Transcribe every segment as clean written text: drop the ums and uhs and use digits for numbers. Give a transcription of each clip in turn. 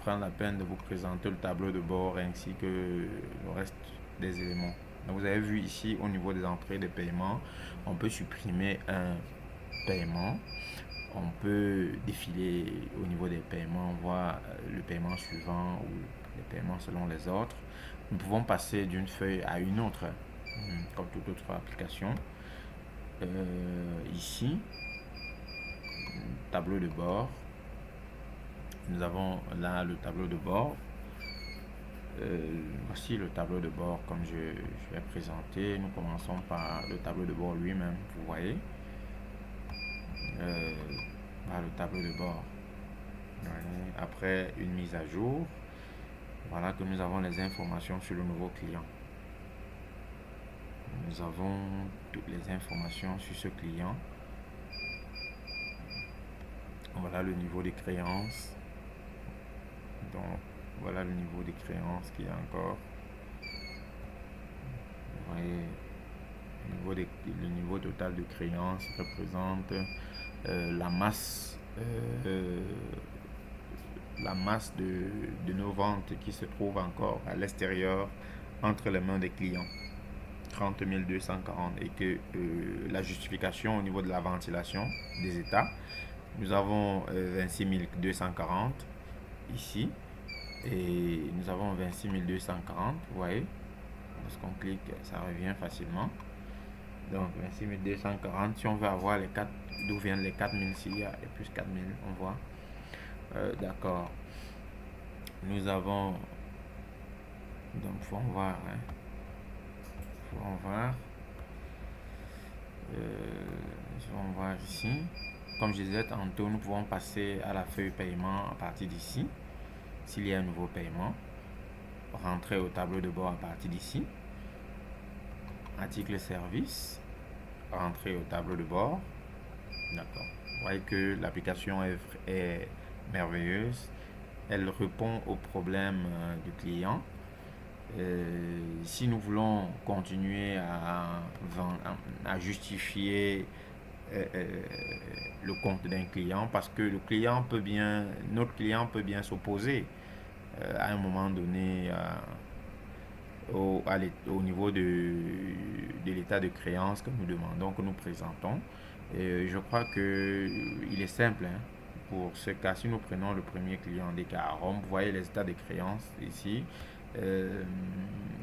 prendre la peine de vous présenter le tableau de bord ainsi que le reste des éléments. Donc, vous avez vu ici au niveau des entrées de paiement, on peut supprimer un paiement. On peut défiler au niveau des paiements, voir le paiement suivant ou les paiements selon les autres. Nous pouvons passer d'une feuille à une autre, comme toute autre application. Ici, tableau de bord. Nous avons là le tableau de bord. Voici le tableau de bord comme je vais présenter. Nous commençons par le tableau de bord lui-même, vous voyez. Voilà le tableau de bord. Après une mise à jour, voilà que nous avons les informations sur le nouveau client. Nous avons toutes les informations sur ce client. Voilà le niveau des créances. Donc, voilà le niveau des créances qu'il y a encore. Vous voyez, le niveau total de créances représente la masse de nos ventes qui se trouve encore à l'extérieur entre les mains des clients. 30 240 et que la justification au niveau de la ventilation des états, nous avons 26 240 ici et nous avons 26 240, vous voyez, lorsqu'on clique ça revient facilement. Donc 26 240, si on veut avoir les 4, d'où viennent les 4000, s'il y a plus 4000, on voit. D'accord. Nous avons, donc faut en voir, faut en voir. On va voir ici. Comme je disais tantôt, nous pouvons passer à la feuille paiement à partir d'ici. S'il y a un nouveau paiement, rentrer au tableau de bord à partir d'ici. Article service, rentrer au tableau de bord. D'accord. Vous voyez que l'application est merveilleuse. Elle répond aux problèmes du client. Si nous voulons continuer à justifier le compte d'un client, parce que notre client peut bien s'opposer à un moment donné au niveau de l'état de créance que nous demandons, que nous présentons. Je crois qu'il est simple pour ce cas. Si nous prenons le premier client des cas à Rome, vous voyez les états de créance ici.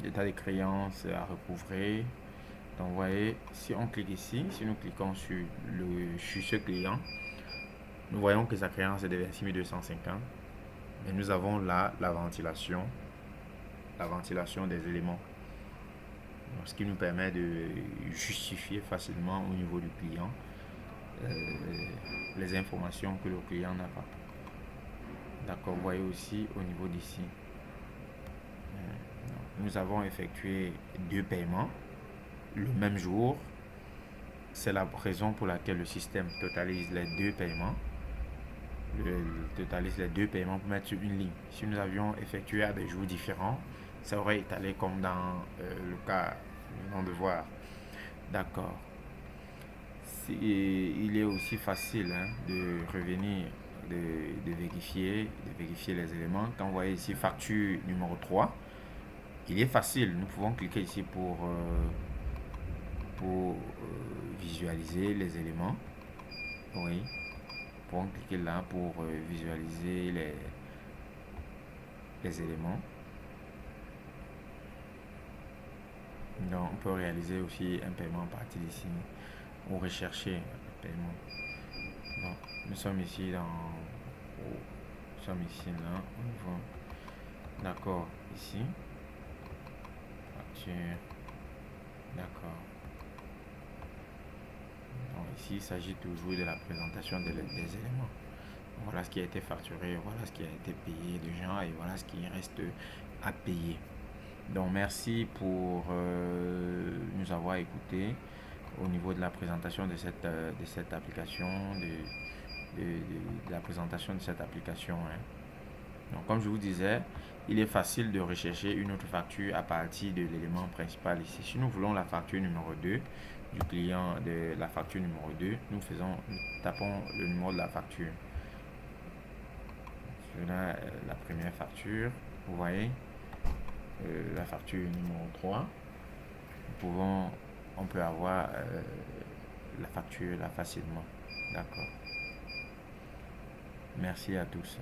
L'état de créance à recouvrer. Donc vous voyez, si on clique ici, si nous cliquons sur ce client, nous voyons que sa créance est de 26 250. Mais nous avons là la ventilation des éléments. Donc, ce qui nous permet de justifier facilement au niveau du client les informations que le client n'a pas. D'accord, vous voyez aussi au niveau d'ici. Nous avons effectué 2 paiements le même jour. C'est la raison pour laquelle le système totalise les 2 paiements. Totalise les 2 paiements pour mettre sur une ligne. Si nous avions effectué à des jours différents, ça aurait étalé comme dans le cas nous venons de voir. D'accord. Il est aussi facile de revenir, de vérifier les éléments. Quand vous voyez ici facture numéro 3, il est facile. Nous pouvons cliquer ici pour visualiser les éléments. Oui. Nous pouvons cliquer là pour visualiser les éléments. Donc, on peut réaliser aussi un paiement à partir d'ici ou rechercher un paiement. Donc, nous sommes ici là, on voit. D'accord, ici. Facture. D'accord. Donc, ici, il s'agit toujours de la présentation des éléments. Voilà ce qui a été facturé, voilà ce qui a été payé de gens et voilà ce qui reste à payer. Donc merci pour nous avoir écoutés au niveau de la présentation de cette application, de la présentation de cette application. Donc comme je vous disais, il est facile de rechercher une autre facture à partir de l'élément principal ici. Si nous voulons la facture numéro 2 du client de la facture numéro 2, nous tapons le numéro de la facture. Là, la première facture, vous voyez, la facture numéro 3. On peut avoir la facture là facilement. D'accord. Merci à tous.